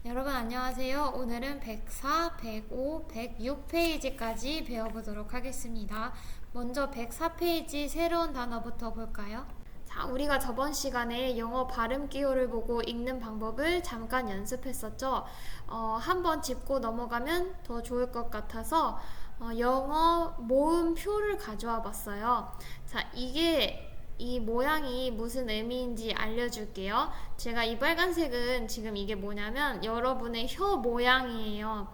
여러분 안녕하세요. 오늘은 104, 105, 106페이지까지 배워보도록 하겠습니다. 먼저 104페이지 새로운 단어부터 볼까요? 자, 우리가 저번 시간에 영어 발음 기호를 보고 읽는 방법을 잠깐 연습했었죠. 한번 짚고 넘어가면 더 좋을 것 같아서 영어 모음표를 가져와 봤어요. 자, 이 모양이 무슨 의미인지 알려줄게요. 제가 이 빨간색은 지금 이게 뭐냐면 여러분의 혀 모양이에요.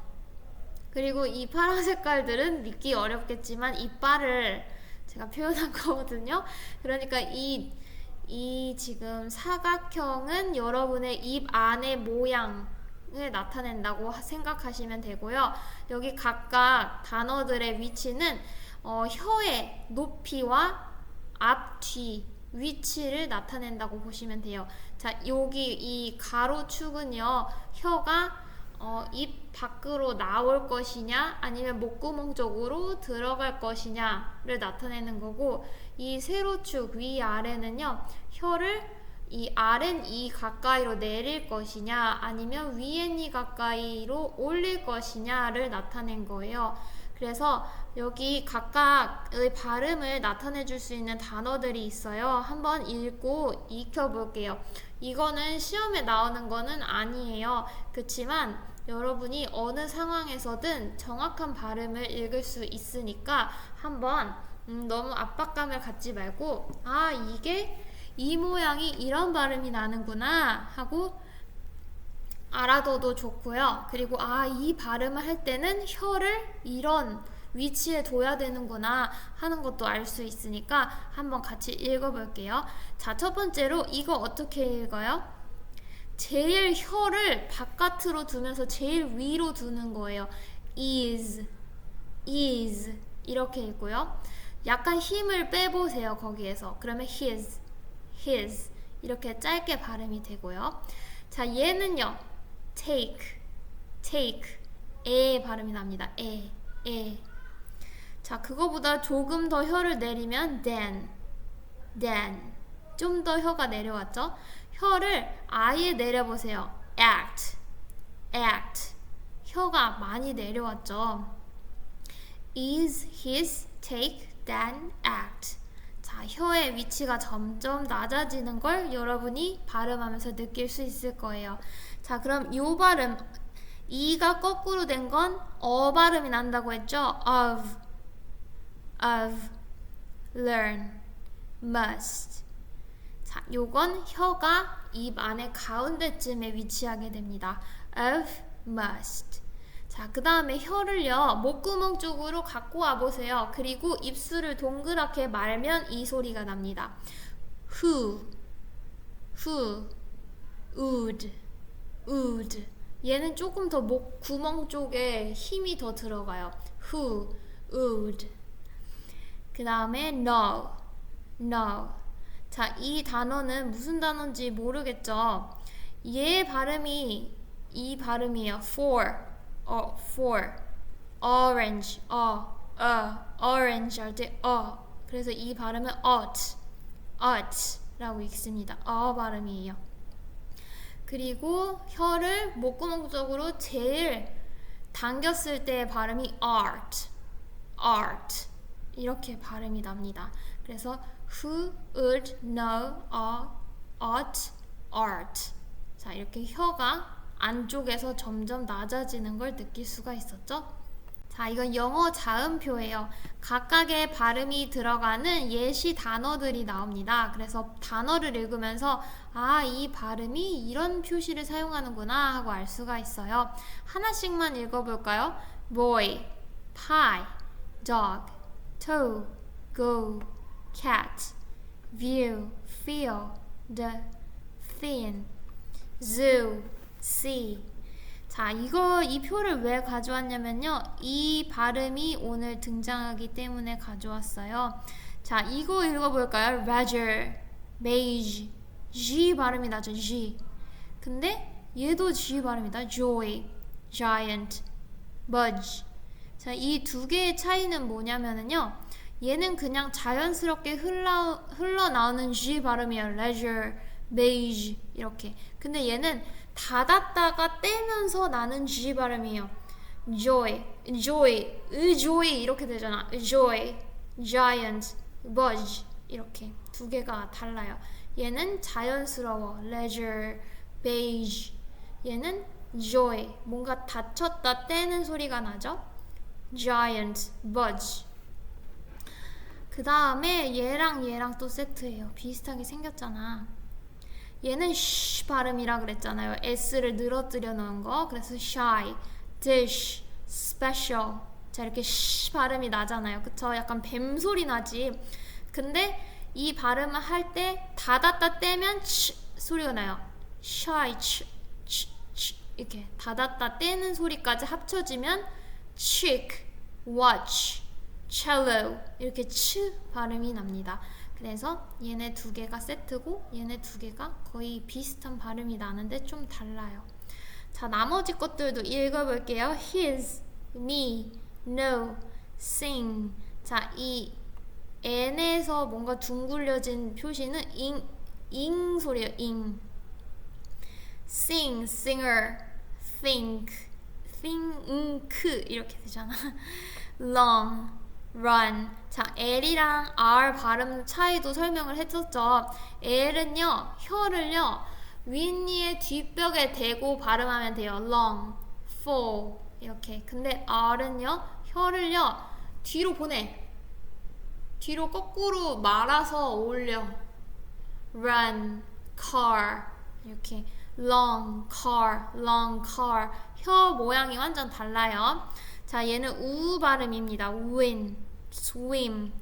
그리고 이 파란 색깔들은 믿기 어렵겠지만 이빨을 제가 표현한 거거든요. 그러니까 이 지금 사각형은 여러분의 입 안의 모양을 나타낸다고 생각하시면 되고요. 여기 각각 단어들의 위치는 혀의 높이와 앞, 뒤, 위치를 나타낸다고 보시면 돼요. 자, 여기 이 가로축은요, 혀가 입 밖으로 나올 것이냐, 아니면 목구멍 쪽으로 들어갈 것이냐를 나타내는 거고, 이 세로축 위아래는요, 혀를 이 가까이로 내릴 것이냐, 아니면 위엔 이 가까이로 올릴 것이냐를 나타낸 거예요. 그래서 여기 각각의 발음을 나타내 줄 수 있는 단어들이 있어요. 한번 읽고 익혀볼게요. 이거는 시험에 나오는 거는 아니에요. 그렇지만 여러분이 어느 상황에서든 정확한 발음을 읽을 수 있으니까 한번 너무 압박감을 갖지 말고 이게 이 모양이 이런 발음이 나는구나 하고 알아둬도 좋고요. 그리고 이 발음을 할 때는 혀를 이런 위치에 둬야 되는구나 하는 것도 알 수 있으니까 한번 같이 읽어볼게요. 자, 첫 번째로 이거 어떻게 읽어요? 제일 혀를 바깥으로 두면서 제일 위로 두는 거예요. is 이렇게 읽고요. 약간 힘을 빼보세요. 거기에서. 그러면 his 이렇게 짧게 발음이 되고요. 자, 얘는요. take 에 발음이 납니다. 에. 자, 그거보다 조금 더 혀를 내리면 then 좀 더 혀가 내려왔죠? 혀를 아예 내려보세요. act 혀가 많이 내려왔죠? is, his, take, then, act. 자, 혀의 위치가 점점 낮아지는 걸 여러분이 발음하면서 느낄 수 있을 거예요. 자, 그럼 요 발음 이가 거꾸로 된 건 발음이 난다고 했죠? of, learn, must. 자, 요건 혀가 입 안에 가운데쯤에 위치하게 됩니다. of, must. 자, 그 다음에 혀를요, 목구멍 쪽으로 갖고 와보세요. 그리고 입술을 동그랗게 말면 이 소리가 납니다. who, would. 얘는 조금 더 목구멍 쪽에 힘이 더 들어가요. who, would. 그 다음에 no. 자, 이 단어는 무슨 단어인지 모르겠죠? 얘 발음이 이 발음이에요. for, orange, orange 할 때 그래서 이 발음은 ought 라고 읽습니다. 발음이에요. 그리고 혀를 목구멍 쪽으로 제일 당겼을 때의 발음이 art 이렇게 발음이 납니다. 그래서 who, would, know, ought, art. 자, 이렇게 혀가 안쪽에서 점점 낮아지는 걸 느낄 수가 있었죠? 자, 이건 영어 자음표예요. 각각의 발음이 들어가는 예시 단어들이 나옵니다. 그래서 단어를 읽으면서 이 발음이 이런 표시를 사용하는구나 하고 알 수가 있어요. 하나씩만 읽어볼까요? boy, pie, dog, toe, go, cat, view, feel, the, thin, zoo, see. 자, 이 표를 왜 가져왔냐면요. 이 발음이 오늘 등장하기 때문에 가져왔어요. 자, 이거 읽어볼까요? Roger, beige, G 발음이 나죠. G. 근데 얘도 G 발음이다. Joy, giant, budge. 자, 이 두 개의 차이는 뭐냐면요. 얘는 그냥 자연스럽게 흘러나오는 G 발음이에요. Leisure, beige 이렇게. 근데 얘는 닫았다가 떼면서 나는 G 발음이에요. joy, joy 이렇게 되잖아. joy, giant, budge 이렇게 두 개가 달라요. 얘는 자연스러워, leisure, beige. 얘는 joy, 뭔가 닫혔다 떼는 소리가 나죠. giant, budge. 그 다음에 얘랑 또 세트예요. 비슷하게 생겼잖아. 얘는 sh 발음이라 그랬잖아요. s를 늘어뜨려 놓은 거. 그래서 shy, dish, special. 자, 이렇게 sh 발음이 나잖아요. 그쵸? 약간 뱀 소리 나지. 근데 이 발음을 할 때 닫았다 떼면 ch 소리가 나요. shy, ch 이렇게 닫았다 떼는 소리까지 합쳐지면 chick, watch, cello 이렇게 치 발음이 납니다. 그래서 얘네 두 개가 세트고 얘네 두 개가 거의 비슷한 발음이 나는데 좀 달라요. 자, 나머지 것들도 읽어볼게요. his, me, no, sing. 자, 이 n에서 뭔가 둥글려진 표시는 ing 소리예요. ing. sing, singer, think, 이렇게 되잖아. long, run. 자, L이랑 R 발음 차이도 설명을 했었죠. L은요, 혀를요, 윗니의 뒷벽에 대고 발음하면 돼요. long, fall 이렇게. 근데 R은요, 혀를요, 뒤로 보내. 뒤로 거꾸로 말아서 올려. run, car 이렇게. long car. 혀 모양이 완전 달라요. 자, 얘는 우 발음입니다. win, swim.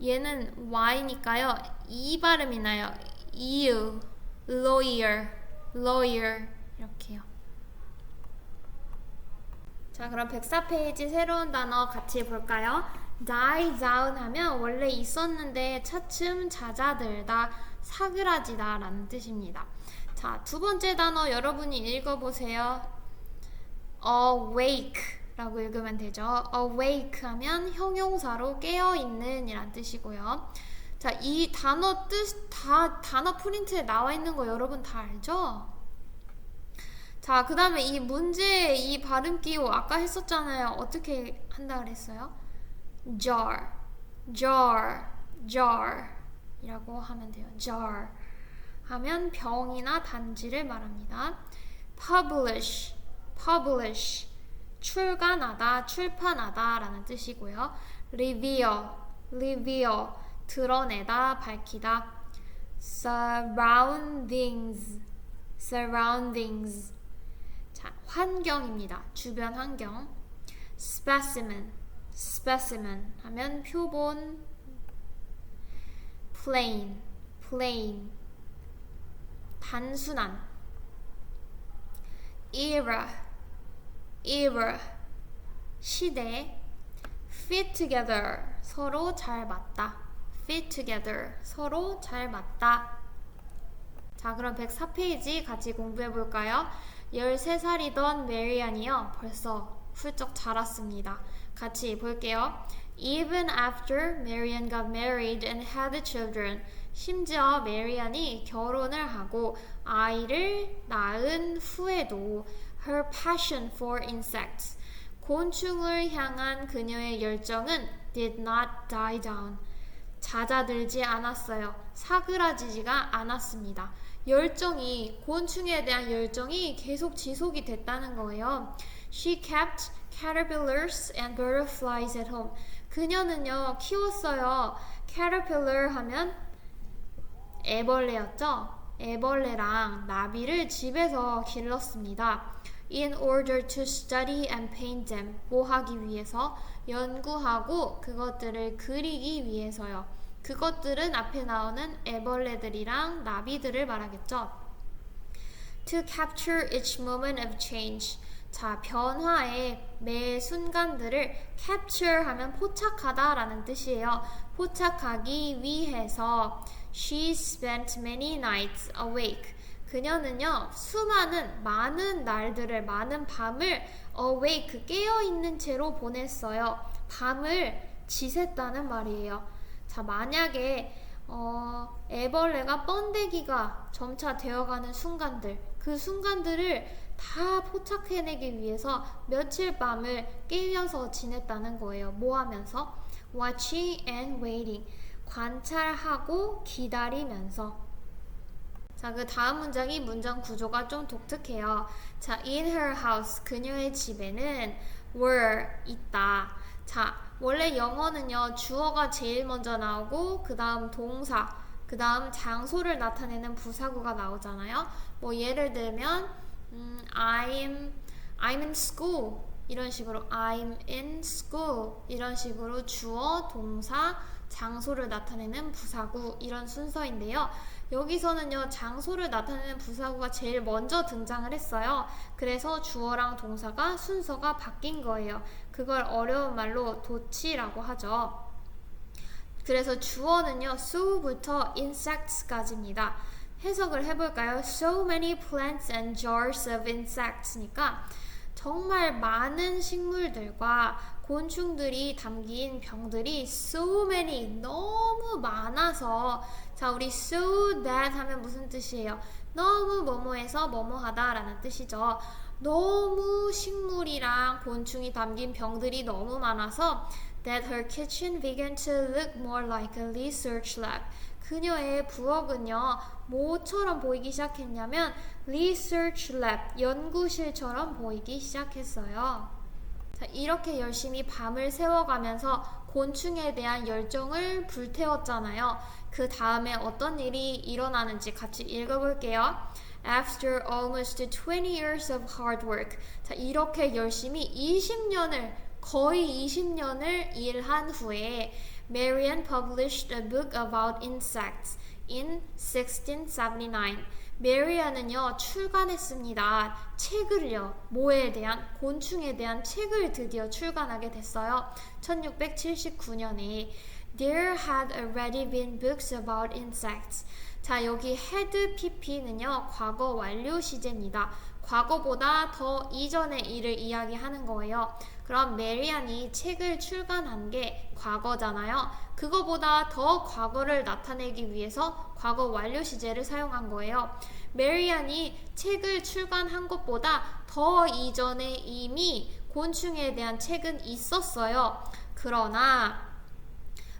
얘는 Y니까요. 이 발음이 나요. ew, lawyer 이렇게요. 자, 그럼 104페이지 새로운 단어 같이 볼까요? die down 하면 원래 있었는데 차츰 잦아들다, 사그라지다 라는 뜻입니다. 자, 두 번째 단어 여러분이 읽어보세요. awake 라고 읽으면 되죠. awake 하면 형용사로 깨어있는 이란 뜻이고요. 자, 이 단어 뜻 단어 프린트에 나와 있는 거 여러분 다 알죠? 자, 그 다음에 이 문제에 이 발음 기호 아까 했었잖아요. 어떻게 한다 그랬어요? jar 이라고 하면 돼요. jar 하면 병이나 단지를 말합니다. publish 출간하다, 출판하다 라는 뜻이고요. reveal 드러내다, 밝히다. surroundings 자, 환경입니다. 주변 환경. specimen 하면 표본. plain 단순한. era 시대. fit together 서로 잘 맞다. 자, 그럼 104페이지 같이 공부해 볼까요? 13살이던 메리안이요, 벌써 훌쩍 자랐습니다. 같이 볼게요. Even after Marian got married and had children, 심지어 메리안이 결혼을 하고 아이를 낳은 후에도 her passion for insects, 곤충을 향한 그녀의 열정은 did not die down, 잦아들지 않았어요. 사그라지지가 않았습니다. 곤충에 대한 열정이 계속 지속이 됐다는 거예요. She kept caterpillars and butterflies at home. 그녀는요, 키웠어요. caterpillar 하면 애벌레였죠. 애벌레랑 나비를 집에서 길렀습니다. In order to study and paint them. 뭐 하기 위해서? 연구하고 그것들을 그리기 위해서요. 그것들은 앞에 나오는 애벌레들이랑 나비들을 말하겠죠. To capture each moment of change. 자, 변화의 매 순간들을 capture 하면 포착하다 라는 뜻이에요. 포착하기 위해서 she spent many nights awake. 그녀는요, 많은 날들을, 많은 밤을 awake, 깨어있는 채로 보냈어요. 밤을 지샜다는 말이에요. 자, 만약에 애벌레가 번데기가 점차 되어가는 순간들, 그 순간들을 다 포착해내기 위해서 며칠 밤을 깨면서 지냈다는 거예요. 뭐 하면서? Watching and waiting. 관찰하고 기다리면서. 자, 그 다음 문장이 문장 구조가 좀 독특해요. 자, in her house, 그녀의 집에는 were, 있다. 자, 원래 영어는요, 주어가 제일 먼저 나오고, 그 다음 동사, 그 다음 장소를 나타내는 부사구가 나오잖아요. 뭐, 예를 들면, I'm in school. 이런 식으로, I'm in school. 이런 식으로 주어, 동사, 장소를 나타내는 부사구, 이런 순서인데요. 여기서는요, 장소를 나타내는 부사구가 제일 먼저 등장을 했어요. 그래서 주어랑 동사가 순서가 바뀐 거예요. 그걸 어려운 말로 도치라고 하죠. 그래서 주어는요, so부터 insects까지입니다. 해석을 해볼까요? So many plants and jars of insects니까 정말 많은 식물들과 곤충들이 담긴 병들이 so many, 너무 많아서. 자, 우리 so that 하면 무슨 뜻이에요? 너무 뭐뭐해서 뭐뭐하다 라는 뜻이죠. 너무 식물이랑 곤충이 담긴 병들이 너무 많아서 that her kitchen began to look more like a research lab. 그녀의 부엌은요, 뭐처럼 보이기 시작했냐면 research lab, 연구실처럼 보이기 시작했어요. 자, 이렇게 열심히 밤을 새워가면서 곤충에 대한 열정을 불태웠잖아요. 그 다음에 어떤 일이 일어나는지 같이 읽어볼게요. After almost 20 years of hard work. 자, 이렇게 열심히 거의 20년을 일한 후에 Marian published a book about insects in 1679. 메리안은요, 출간했습니다. 책을요, 뭐에 대한? 곤충에 대한 책을 드디어 출간하게 됐어요. 1679년에 There had already been books about insects. 자, 여기 had pp는요, 과거 완료 시제입니다. 과거보다 더 이전의 일을 이야기하는 거예요. 그럼 메리안이 책을 출간한 게 과거잖아요. 그거보다 더 과거를 나타내기 위해서 과거 완료 시제를 사용한 거예요. 메리안이 책을 출간한 것보다 더 이전에 이미 곤충에 대한 책은 있었어요. 그러나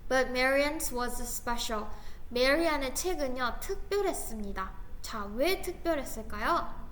But Marian's was special. 메리안의 책은요, 특별했습니다. 자, 왜 특별했을까요?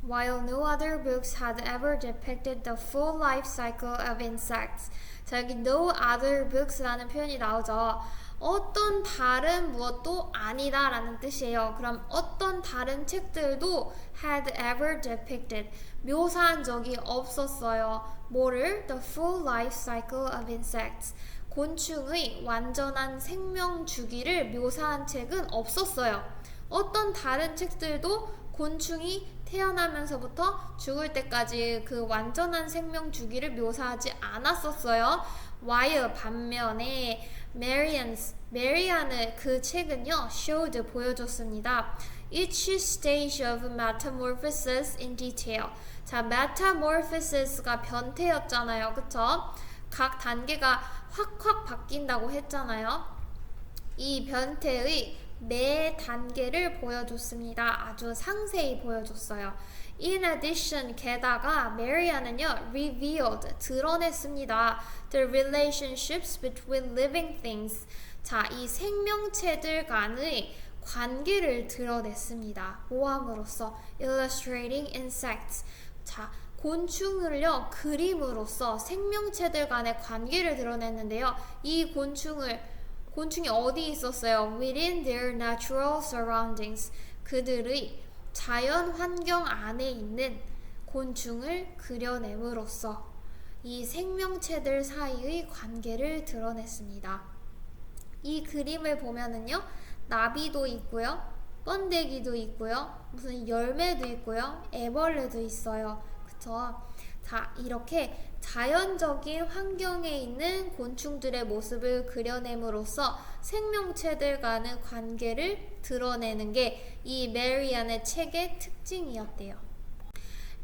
While no other books had ever depicted the full life cycle of insects. 자, 여기 no other books라는 표현이 나오죠. 어떤 다른 무엇도 아니다 라는 뜻이에요. 그럼 어떤 다른 책들도 had ever depicted, 묘사한 적이 없었어요. 뭐를? The full life cycle of insects. 곤충의 완전한 생명 주기를 묘사한 책은 없었어요. 어떤 다른 책들도 곤충이 태어나면서부터 죽을 때까지 그 완전한 생명 주기를 묘사하지 않았었어요. While 반면에 메리안의 그 책은요, showed 보여줬습니다. Each stage of metamorphosis in detail. 자, metamorphosis가 변태였잖아요, 그쵸? 각 단계가 확확 바뀐다고 했잖아요. 이 변태의 매 단계를 보여줬습니다. 아주 상세히 보여줬어요. In addition, 게다가 메리안은요, revealed, 드러냈습니다. The relationships between living things. 자, 이 생명체들 간의 관계를 드러냈습니다. 모함으로써 illustrating insects. 자, 곤충을요, 그림으로써 생명체들 간의 관계를 드러냈는데요. 이 곤충이 어디 있었어요? Within their natural surroundings. 그들의 자연 환경 안에 있는 곤충을 그려냄으로써 이 생명체들 사이의 관계를 드러냈습니다. 이 그림을 보면은요, 나비도 있고요, 번데기도 있고요, 무슨 열매도 있고요, 애벌레도 있어요. 그쵸? 자, 이렇게 자연적인 환경에 있는 곤충들의 모습을 그려냄으로써 생명체들 간의 관계를 드러내는 게 이 메리안의 책의 특징이었대요.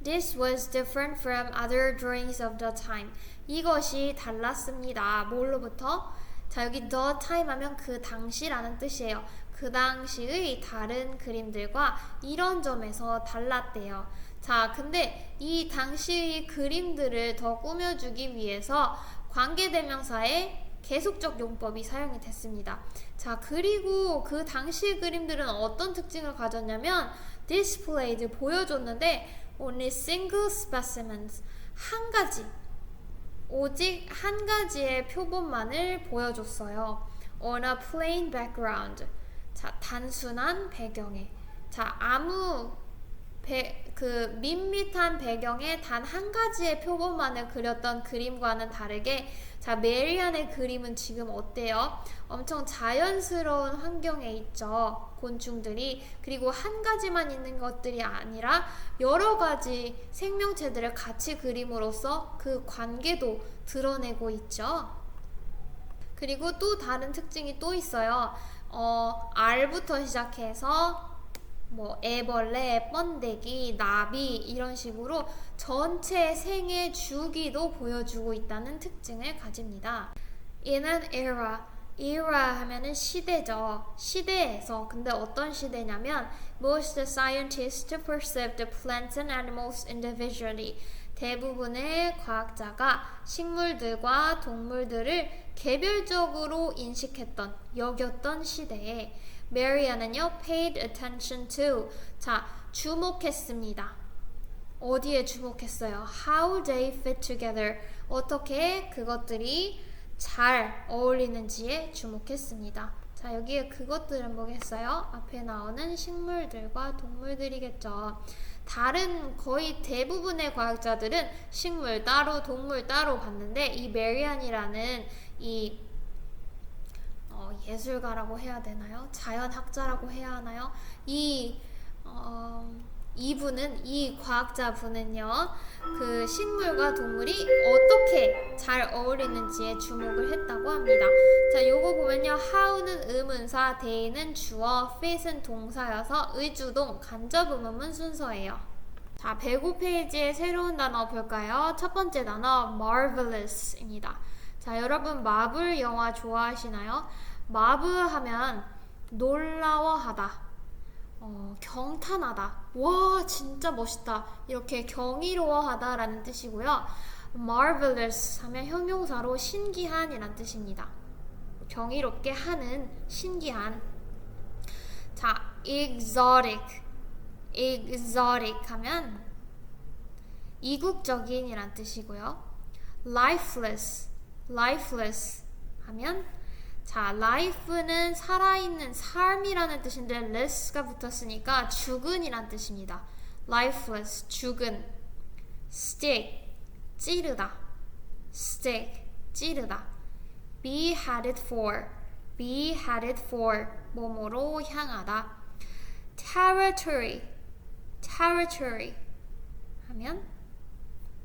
This was different from other drawings of the time. 이것이 달랐습니다. 뭘로부터? 자, 여기 the time 하면 그 당시라는 뜻이에요. 그 당시의 다른 그림들과 이런 점에서 달랐대요. 자, 근데 이 당시의 그림들을 더 꾸며주기 위해서 관계대명사의 계속적 용법이 사용이 됐습니다. 자, 그리고 그 당시 그림들은 어떤 특징을 가졌냐면 displayed, 보여줬는데 only single specimens, 한 가지, 오직 한 가지의 표본만을 보여줬어요. on a plain background, 자, 단순한 배경에. 자, 아무 그 밋밋한 배경에 단 한 가지의 표본만을 그렸던 그림과는 다르게, 자, 메리안의 그림은 지금 어때요? 엄청 자연스러운 환경에 있죠, 곤충들이. 그리고 한 가지만 있는 것들이 아니라 여러 가지 생명체들을 같이 그림으로써 그 관계도 드러내고 있죠. 그리고 또 다른 특징이 또 있어요. 알부터 시작해서 뭐 애벌레, 번데기, 나비 이런 식으로 전체 생의 주기도 보여주고 있다는 특징을 가집니다. In an era 하면은 시대죠. 시대에서. 근데 어떤 시대냐면 most scientists perceive the plants and animals individually. 대부분의 과학자가 식물들과 동물들을 개별적으로 인식했던, 여겼던 시대에 메리안은요, paid attention to, 자, 주목했습니다. 어디에 주목했어요? How they fit together, 어떻게 그것들이 잘 어울리는지에 주목했습니다. 자, 여기에 그것들은 뭐겠어요? 앞에 나오는 식물들과 동물들이겠죠. 다른 거의 대부분의 과학자들은 식물 따로, 동물 따로 봤는데 이 메리안이라는 이 예술가라고 해야 되나요? 자연학자라고 해야 하나요? 이 과학자분은요, 그 식물과 동물이 어떻게 잘 어울리는지에 주목을 했다고 합니다. 자, 요거 보면요, how는 의문사, they는 주어, fit은 동사여서 의주동, 간접 의문문 순서예요. 자, 105페이지에 새로운 단어 볼까요? 첫 번째 단어 marvelous입니다. 자, 여러분 마블 영화 좋아하시나요? 마블 하면 놀라워하다, 경탄하다, 와 진짜 멋있다, 이렇게 경이로워하다 라는 뜻이고요. marvelous 하면 형용사로 신기한 이란 뜻입니다. 경이롭게 하는, 신기한. 자, exotic 하면 이국적인 이란 뜻이고요. lifeless 하면, 자, life는 살아있는, 삶이라는 뜻인데 less가 붙었으니까 죽은 이란 뜻입니다. lifeless, 죽은. stick, 찌르다. stick, 찌르다. be headed for, 뭐뭐로 향하다. territory 하면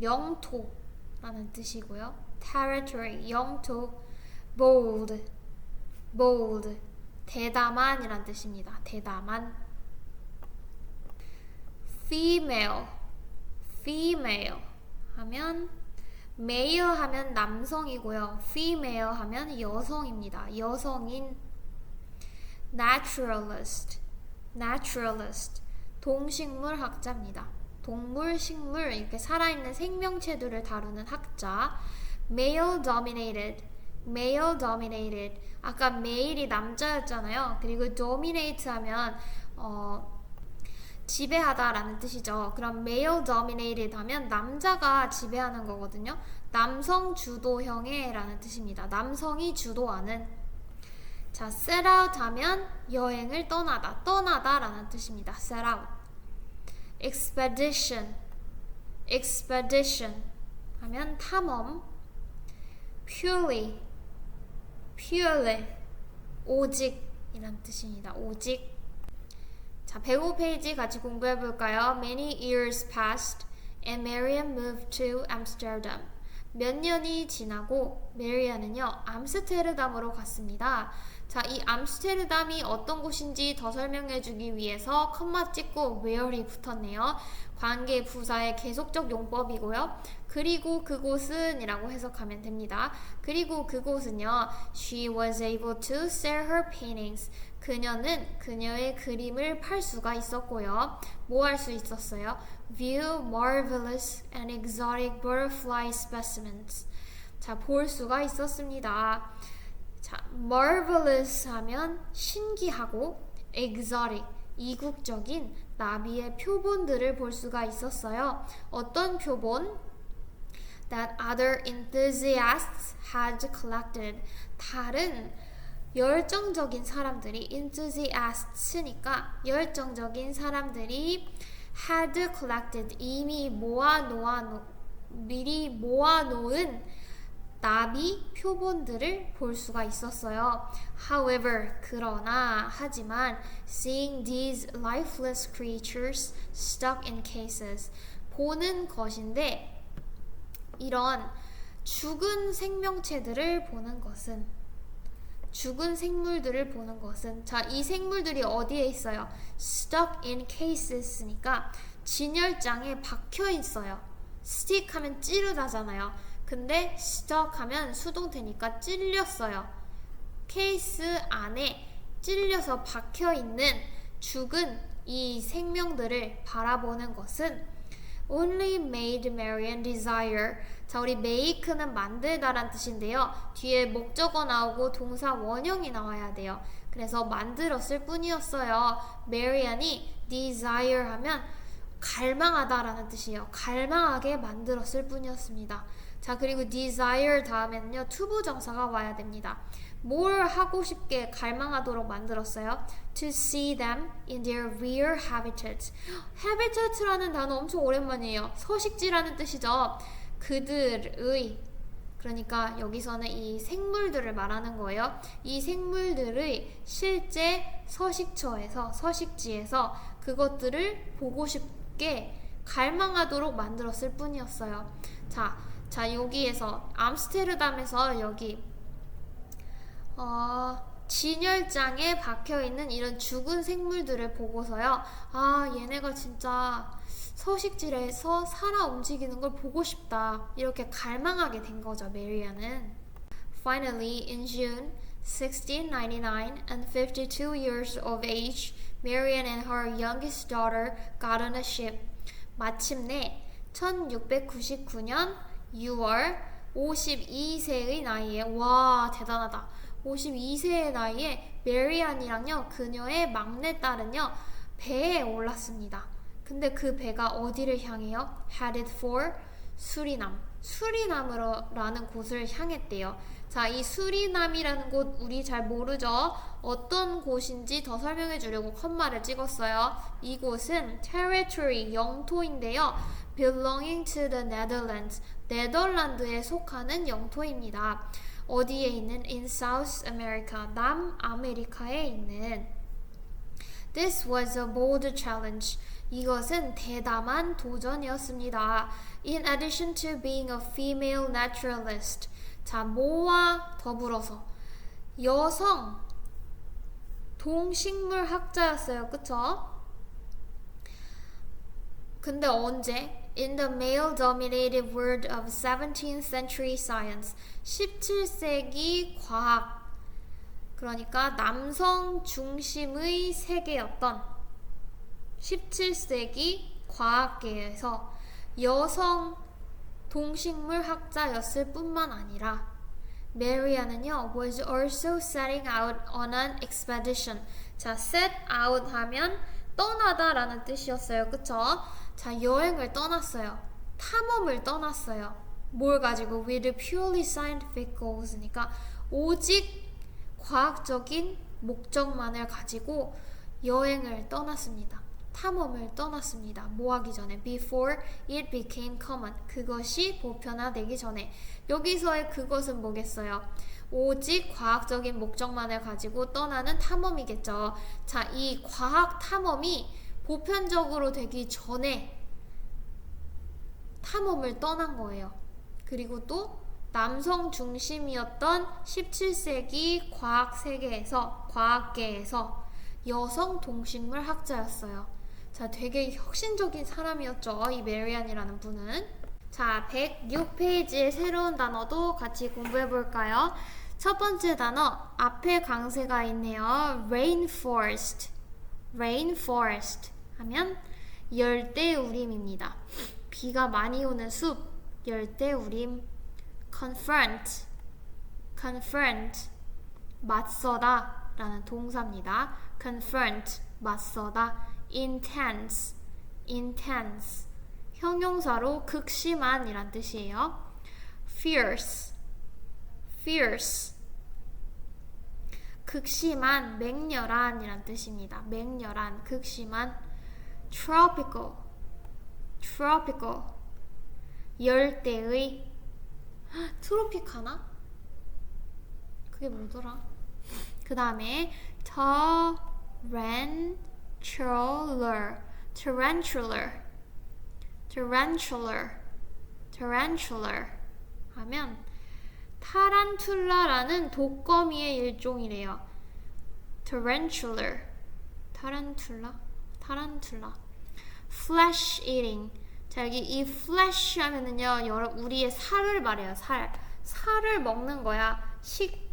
영토라는 뜻이고요. territory, 영토. bold, 대담한이란 뜻입니다. 대담한. female 하면, male 하면 남성이고요. female 하면 여성입니다. 여성인. naturalist, 동식물 학자입니다. 동물, 식물, 이렇게 살아있는 생명체들을 다루는 학자. male dominated, 아까 male이 남자였잖아요. 그리고 dominate 하면 지배하다 라는 뜻이죠. 그럼 male dominated 하면 남자가 지배하는 거거든요. 남성 주도형의 라는 뜻입니다. 남성이 주도하는. 자, set out 하면 여행을 떠나다 라는 뜻입니다. set out. expedition 하면 탐험. purely, 오직 이란 뜻입니다. 오직. 자, 105페이지 같이 공부해 볼까요? Many years passed and Marian moved to Amsterdam. 몇 년이 지나고 메리안은요, 암스테르담으로 갔습니다. 자, 이 암스테르담이 어떤 곳인지 더 설명해 주기 위해서 컴마 찍고 where이 붙었네요. 관계 부사의 계속적 용법이고요. 그리고 그곳은 이라고 해석하면 됩니다. 그리고 그곳은요, she was able to sell her paintings. 그녀는 그녀의 그림을 팔 수가 있었고요. 뭐 할 수 있었어요? View marvelous and exotic butterfly specimens. 자, 볼 수가 있었습니다. 자, marvelous 하면 신기하고 exotic, 이국적인 나비의 표본들을 볼 수가 있었어요. 어떤 표본? That other enthusiasts had collected. 다른 열정적인 사람들이 enthusiasts니까 열정적인 사람들이 had collected 이미 미리 모아놓은 나비 표본들을 볼 수가 있었어요. However, 그러나 하지만 seeing these lifeless creatures stuck in cases 보는 것인데 이런 죽은 생명체들을 보는 것은 죽은 생물들을 보는 것은 자, 이 생물들이 어디에 있어요? stuck in cases니까 진열장에 박혀 있어요. stick 하면 찌르다잖아요. 근데 stuck 하면 수동태니까 찔렸어요. 케이스 안에 찔려서 박혀 있는 죽은 이 생명들을 바라보는 것은 only made Marian desire. 자, 우리 make는 만들다란 뜻인데요. 뒤에 목적어 나오고 동사 원형이 나와야 돼요. 그래서 만들었을 뿐이었어요. Marian이 desire 하면 갈망하다라는 뜻이에요. 갈망하게 만들었을 뿐이었습니다. 자, 그리고 desire 다음에는요, 투부정사가 와야 됩니다. 뭘 하고 싶게 갈망하도록 만들었어요? To see them in their real habitat. habitat라는 단어 엄청 오랜만이에요. 서식지라는 뜻이죠. 그들의, 그러니까 여기서는 이 생물들을 말하는 거예요. 이 생물들의 실제 서식지에서 그것들을 보고 싶게 갈망하도록 만들었을 뿐이었어요. 자, 여기에서 암스테르담에서 여기 진열장에 박혀있는 이런 죽은 생물들을 보고서요. 아, 얘네가 진짜 서식지에서 살아 움직이는 걸 보고 싶다. 이렇게 갈망하게 된 거죠, 메리안은. Finally, in June 1699, and 52 years of age, Marian and her youngest daughter got on a ship. 마침내 1699년 6월 52세의 나이에 와 대단하다. 52세의 나이에 메리안이랑요 그녀의 막내딸은요 배에 올랐습니다. 근데 그 배가 어디를 향해요? Headed for 수리남으로라는 곳을 향했대요. 자, 이 수리남이라는 곳 우리 잘 모르죠? 어떤 곳인지 더 설명해 주려고 컴마를 찍었어요. 이곳은 territory, 영토인데요. belonging to the Netherlands, 네덜란드에 속하는 영토입니다. 어디에 있는? in South America, 남아메리카에 있는. This was a bold challenge. 이것은 대담한 도전이었습니다. In addition to being a female naturalist. 자, 뭐와 더불어서 여성 동식물 학자였어요. 그쵸? 근데 언제? In the male-dominated world of 17th century science. 17세기 과학. 그러니까 남성 중심의 세계였던 17세기 과학계에서 여성 동식물 학자였을 뿐만 아니라 메리안은요 was also setting out on an expedition. 자, set out 하면 떠나다 라는 뜻이었어요. 그쵸? 자, 여행을 떠났어요. 탐험을 떠났어요. 뭘 가지고? with purely scientific goals니까 오직 과학적인 목적만을 가지고 여행을 떠났습니다. 탐험을 떠났습니다. 뭐 하기 전에? before it became common. 그것이 보편화되기 전에. 여기서의 그것은 뭐겠어요? 오직 과학적인 목적만을 가지고 떠나는 탐험이겠죠. 자, 이 과학 탐험이 보편적으로 되기 전에 탐험을 떠난 거예요. 그리고 또 남성 중심이었던 17세기 과학 세계에서, 과학계에서 여성 동식물 학자였어요. 자, 되게 혁신적인 사람이었죠, 이 메리안이라는 분은. 자, 106페이지의 새로운 단어도 같이 공부해 볼까요? 첫 번째 단어 앞에 강세가 있네요. rainforest. rainforest 하면 열대우림입니다. 비가 많이 오는 숲, 열대우림. confront. confront. 맞서다 라는 동사입니다. confront. 맞서다. intense. intense. 형용사로 극심한 이란 뜻이에요. fierce. fierce. 극심한, 맹렬한 이란 뜻입니다. 맹렬한, 극심한. tropical. tropical. 열대의. 트로피카나? 그게 뭐더라? 그 다음에 tarantula. tarantula. tarantula. tarantula 하면 타란툴라라는 독거미의 일종이래요. tarantula. 타란툴라? 타란툴라. flesh eating. 자, 여기 이 flesh 하면은요, 우리의 살을 말해요. 살을 먹는 거야.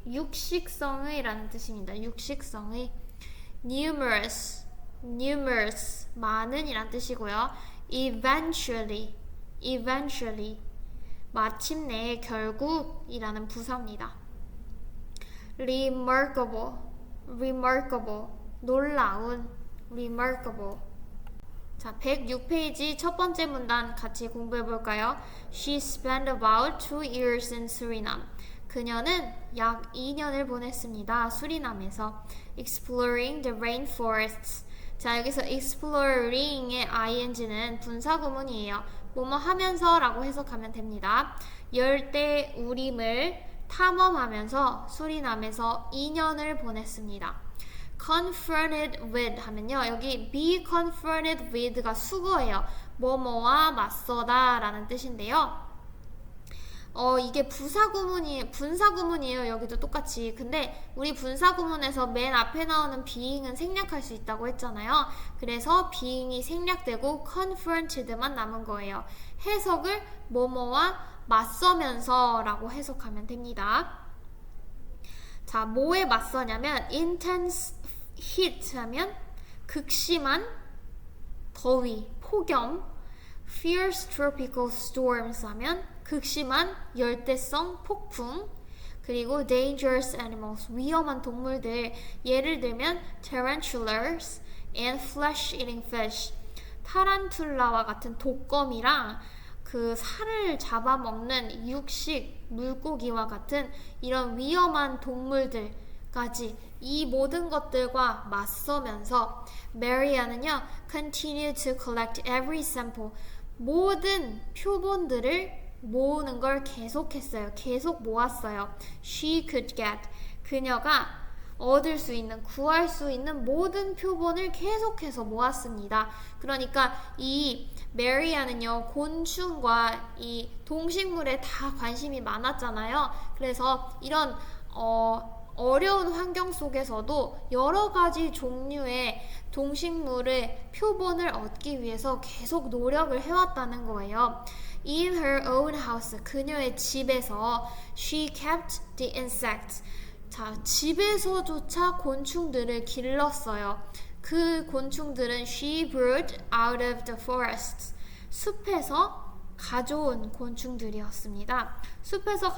육식성의 라는 뜻입니다. 육식성의. numerous. numerous. 많은 이란 뜻이고요. eventually. eventually. 마침내, 결국 이라는 부사입니다. remarkable. remarkable. 놀라운. remarkable. 자, 106페이지 첫 번째 문단 같이 공부해 볼까요? She spent about 2 years in Suriname. 그녀는 약 2년을 보냈습니다. 수리남에서. exploring the rainforests. 자, 여기서 exploring의 ing는 분사구문이에요. 뭐뭐 하면서 라고 해석하면 됩니다. 열대우림을 탐험하면서 수리남에서 2년을 보냈습니다. confronted with 하면요, 여기 be confronted with가 수거예요. 뭐뭐와 맞서다 라는 뜻인데요. 이게 분사구문이에요. 여기도 똑같이. 근데 우리 분사구문에서 맨 앞에 나오는 being은 생략할 수 있다고 했잖아요. 그래서 being이 생략되고 confronted만 남은 거예요. 해석을 뭐뭐와 맞서면서 라고 해석하면 됩니다. 자, 뭐에 맞서냐면 intense heat 하면 극심한 더위, 폭염. fierce tropical storms 하면 극심한 열대성 폭풍. 그리고 dangerous animals, 위험한 동물들. 예를 들면 tarantulas and flesh-eating fish. 타란툴라와 같은 독거미랑 그 살을 잡아먹는 육식 물고기와 같은 이런 위험한 동물들까지, 이 모든 것들과 맞서면서 Maria는요, continue to collect every sample. 모든 표본들을 모으는 걸 계속했어요. 계속 모았어요. She could get. 그녀가 얻을 수 있는, 구할 수 있는 모든 표본을 계속해서 모았습니다. 그러니까 이 메리아는요, 곤충과 이 동식물에 다 관심이 많았잖아요. 그래서 이런 어려운 환경 속에서도 여러 가지 종류의 동식물의 표본을 얻기 위해서 계속 노력을 해왔다는 거예요. In her own house, 그녀의 집에서 she kept the insects. 자, 집에서조차 곤충들을 길렀어요. 그 곤충들은 she brought out of the forests. 숲에서 가져온 곤충들이었습니다. 숲에서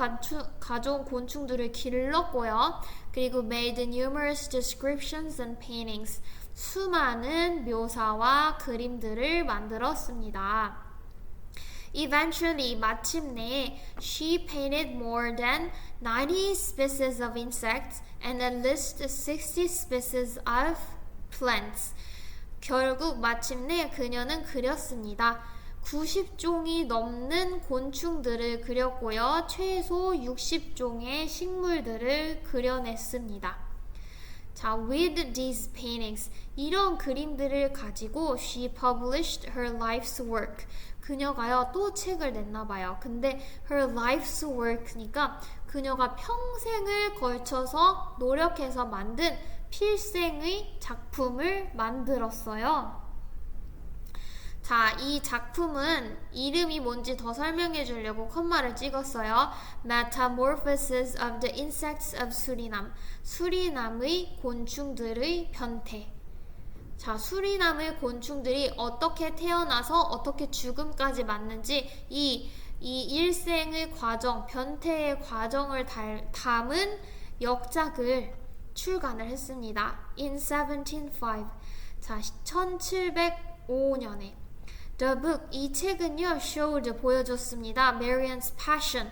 가져온 곤충들을 길렀고요. 그리고 made numerous descriptions and paintings. 수많은 묘사와 그림들을 만들었습니다. Eventually, 마침내, she painted more than 90 species of insects and at least 60 species of plants. 결국 마침내 그녀는 그렸습니다. 90종이 넘는 곤충들을 그렸고요. 최소 60종의 식물들을 그려냈습니다. 자, with these paintings, 이런 그림들을 가지고 she published her life's work. 그녀가요, 또 책을 냈나봐요. 근데 her life's work니까 그녀가 평생을 걸쳐서 노력해서 만든 필생의 작품을 만들었어요. 자, 이 작품은 이름이 뭔지 더 설명해 주려고 콤마를 찍었어요. Metamorphosis of the Insects of Suriname. 수리남의 곤충들의 변태. 자, 수리남의 곤충들이 어떻게 태어나서 어떻게 죽음까지 맞는지 이 일생의 과정, 변태의 과정을 담은 역작을 출간을 했습니다. In 1705. 자, 1705년에. The book, 이 책은요, showed, 보여줬습니다. Marian's passion.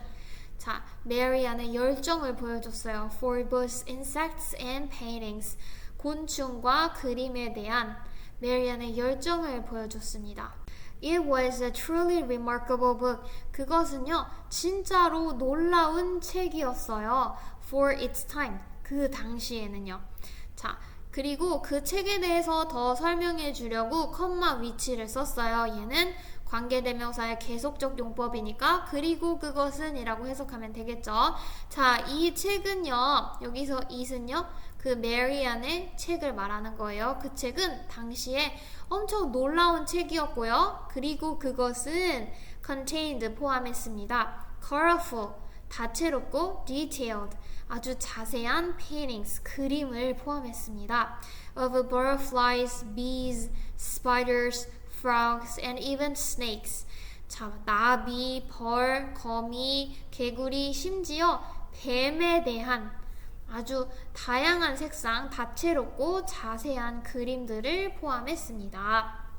자, 메리안의 열정을 보여줬어요. For both insects and paintings. 곤충과 그림에 대한 메리안의 열정을 보여줬습니다. It was a truly remarkable book. 그것은요, 진짜로 놀라운 책이었어요. For its time. 그 당시에는요. 자, 그리고 그 책에 대해서 더 설명해 주려고 컴마 위치를 썼어요. 얘는 관계대명사의 계속적 용법이니까 그리고 그것은 이라고 해석하면 되겠죠. 자, 이 책은요, 여기서 it은요, 그 메리안의 책을 말하는 거예요. 그 책은 당시에 엄청 놀라운 책이었고요. 그리고 그것은 contained, 포함했습니다. colorful, 다채롭고 detailed, 아주 자세한 paintings, 그림을 포함했습니다. of butterflies, bees, spiders, frogs, and even snakes. 자, 나비, 벌, 거미, 개구리, 심지어 뱀에 대한 아주 다양한 색상, 다채롭고 자세한 그림들을 포함했습니다.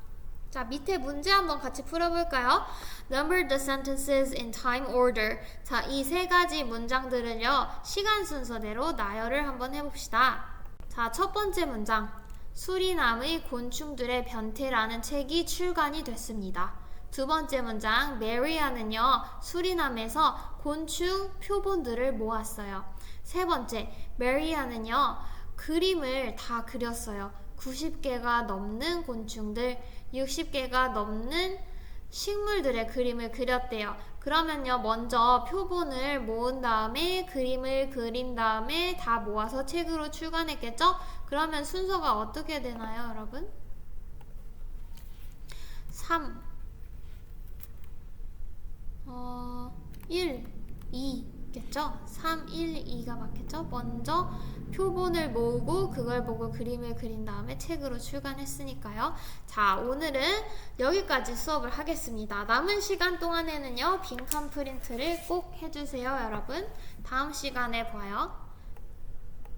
자, 밑에 문제 한번 같이 풀어볼까요? Number the sentences in time order. 자, 이 세 가지 문장들을요, 시간 순서대로 나열을 한번 해봅시다. 자, 첫 번째 문장. 수리남의 곤충들의 변태라는 책이 출간이 됐습니다. 두 번째 문장. 메리안은요, 수리남에서 곤충 표본들을 모았어요. 세 번째. 메리안은요, 그림을 다 그렸어요. 90개가 넘는 곤충들, 60개가 넘는 식물들의 그림을 그렸대요. 그러면요, 먼저 표본을 모은 다음에 그림을 그린 다음에 다 모아서 책으로 출간했겠죠? 그러면 순서가 어떻게 되나요, 여러분? 3, 1, 2겠죠? 3, 1, 2가 맞겠죠? 먼저 표본을 모으고 그걸 보고 그림을 그린 다음에 책으로 출간했으니까요. 자, 오늘은 여기까지 수업을 하겠습니다. 남은 시간 동안에는요, 빈칸 프린트를 꼭 해주세요, 여러분. 다음 시간에 봐요.